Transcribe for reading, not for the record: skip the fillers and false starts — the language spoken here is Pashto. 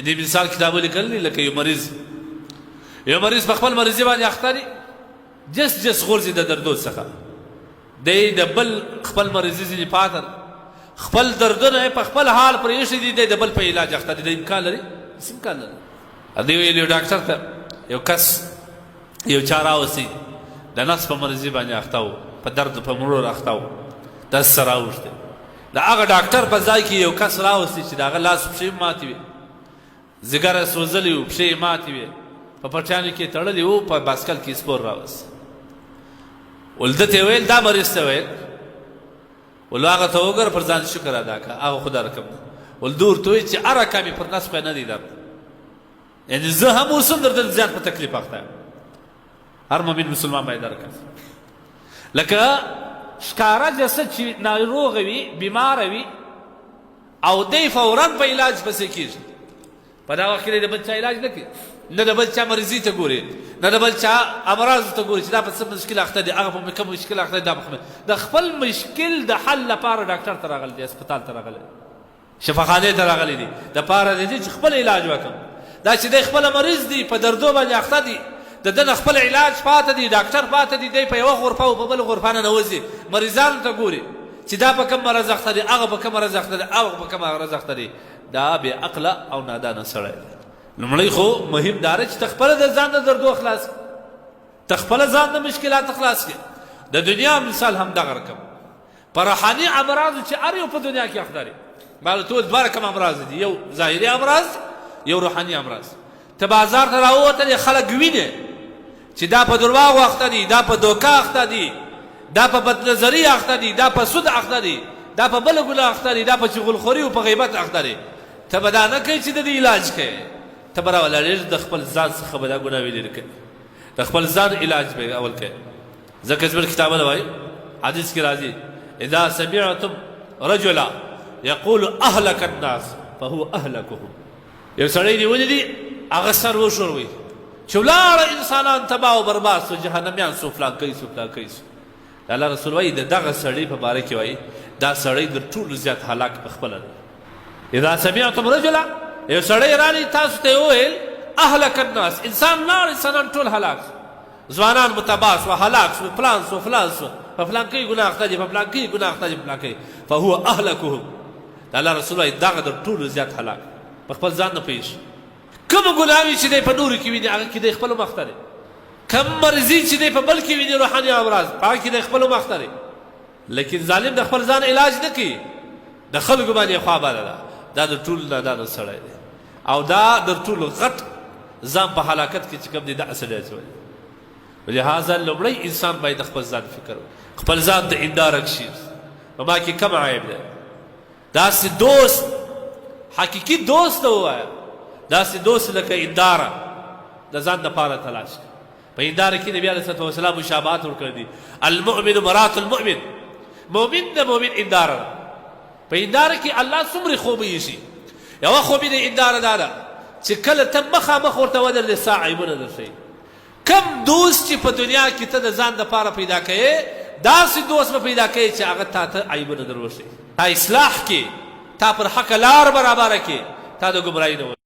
دې مثال کتابونه لیکل دي لکه یو مریض په خپل مرضي باندې اخته دی جس غورځي د دردو څخه دی د بل خپل مرضي ځینې پاته خپل دردونه په خپل حال پرېښي دي دی د بل په علاج اخته دی د امکان لري هېڅ امکان لري دې ویلي ډاکټر ته یو کس یو چا راوستي د نس په مرضي باندې اخته و په درد په مرور اخته و دس سره راوښتې د هغه ډاکټر په ځای کې یو کس راوستي چې د هغه لاس پښې ماتې وي ځګره سوځلې وو پښې یې ماتې وې په پټیانو کې تړلې وو په باسکل کې سپور راوست ول ده ته ویل دا مریض ته ویل ول هغه ته وګوره پر ځان شکر ادا کړه هغه خو دا رقم ده ول ده ورته وایي چې هر رقم یې پر نس خو یې نه دی درد یعنې زه هم اوس هم درته زیات په تکلیف اخته یم هر مؤمن مسلمان باید دا رقم لکه ښکاره جسد چې ناروغه وي بیماره وي او دی فورا په علاج پسې کېږي په دا وخت کې د بل چا علاج نه کوي نه د بل چا مرضي ته ګوري نه د بل چا امراض ته ګوري چې دا په څه مشکل اخته دی هغه په کوم مشکل اخته دی دا په د خپل مشکل د حل لپاره ډاکټر ته راغلی دی هسپتال ته راغلی شفاخانې ته راغلی دی دپاره د دې چې خپل علاج وکړم دا چې دی خپله مریض دی په دردو باندې اخته دی د ده نه خپل علاج پاته دی ډاکټر پاته دی دی په یوه غرفه او په بل غرفه نه نوځي مریضانو ته ګوري چې دا په کوم مرض اخته دی هغه په کوم مرض اخته دی هغه په کوم مرض اخته دی دا بې عقله او نادانه سړی دی لومړی خو مهم دا دی چې ته خپله د ځان د دردو خلاص کړې ته خپله ځان د مشکلاتو خلاص کړې د دنیا مثال هم دغه رقم په روحاني امراضو چې هر یو په دنیا کې اخته دی معلومه دوه رقم امراض دي یو ظاهري امراض یو روحاني امراض ته بازار ته راووتلې خلک وینې چې دا په درواغو اخته دي دا په دوکه اخته دي دا په بدنظري اخته دي دا په سود اخته دي دا په بله ګناه اخته دي دا په چغلخوري او په غیبت اخته دي ته به دا نه کوې چې د دې علاج کوې ته به راولاړېږې د خپل ځان څخه به دا ګناه ویلې کوې د خپل ځان علاج به اول کوې ځکه زموږ کتابونه وایي حدیث کې راځي اذا سمعتم رجلا یقول اهلک الناس فهو اهلکهم یو سړی نیولي دي هغه سر وښوروئ چې ولاړه انسانان تباه او برباد سو جهنمیان سو فلان کوي سو فلان کوي سو الله رسول وایي د دغه سړي په باره کې وایي دا سړی د ټولو زیات هلاک په خپله دی اذا سمعتم رجلا یو سړی راغلی تاسو ته یې وویل اهلک الناس انسان لاړ انسانان ټول هلاک سو ځوانان متباه سو هلاک سو فلان سو فلان سو په فلان کوي ګناه اخته دي په فلان کوي ګناه اخته دي په فلان کوي فهو اهلکهم د الله رسول وایي دغه د ټولو زیات هلاک په خپل ځان نه پوهېږي کومه ګناه وي چې دی په نورو کې ویني هغه کې دی خپلو مخته دی کم مرضي چې دی په بل کې ویني روحاني امراض په هغه کې دی خپلو مخته دی لیکن ظالم د خپل ځان علاج نه کوي د خلکو باندې خوا بده ده دا د ټولو نادانه سړی دی او دا د ټولو غټ ځان په هلاکت کې چې کوم دی دغه سړی اچولی لهذا لومړی انسان باید د خپل ځان فکر وکړي خپل ځان ته انداره کښي په ما کې کم عیب دی داسې دوست حقیقي دوست ته ووایه داسې دوست لکه انداره د ځان دپاره تلاش کړه په انداره کې نبي علیه صلات وسلام مشابهات ورکړی دي المؤمن مرات المؤمن مؤمن د مؤمن انداره ده په انداره کې الله څومره خوبه ایښي یوه خوبي د انداره دا ده چې کله ته مخامخ ورته ودرېدې ستا عیبونه درښیي کم دوست چې په دنیا کې ته د ځان دپاره پیدا کوې داسې دوست به پیدا کوې چې هغه تا ته عیبونه در وښیي تا اصلاح کې تا پر حقه لار برابره کې تا د ګمراهي نه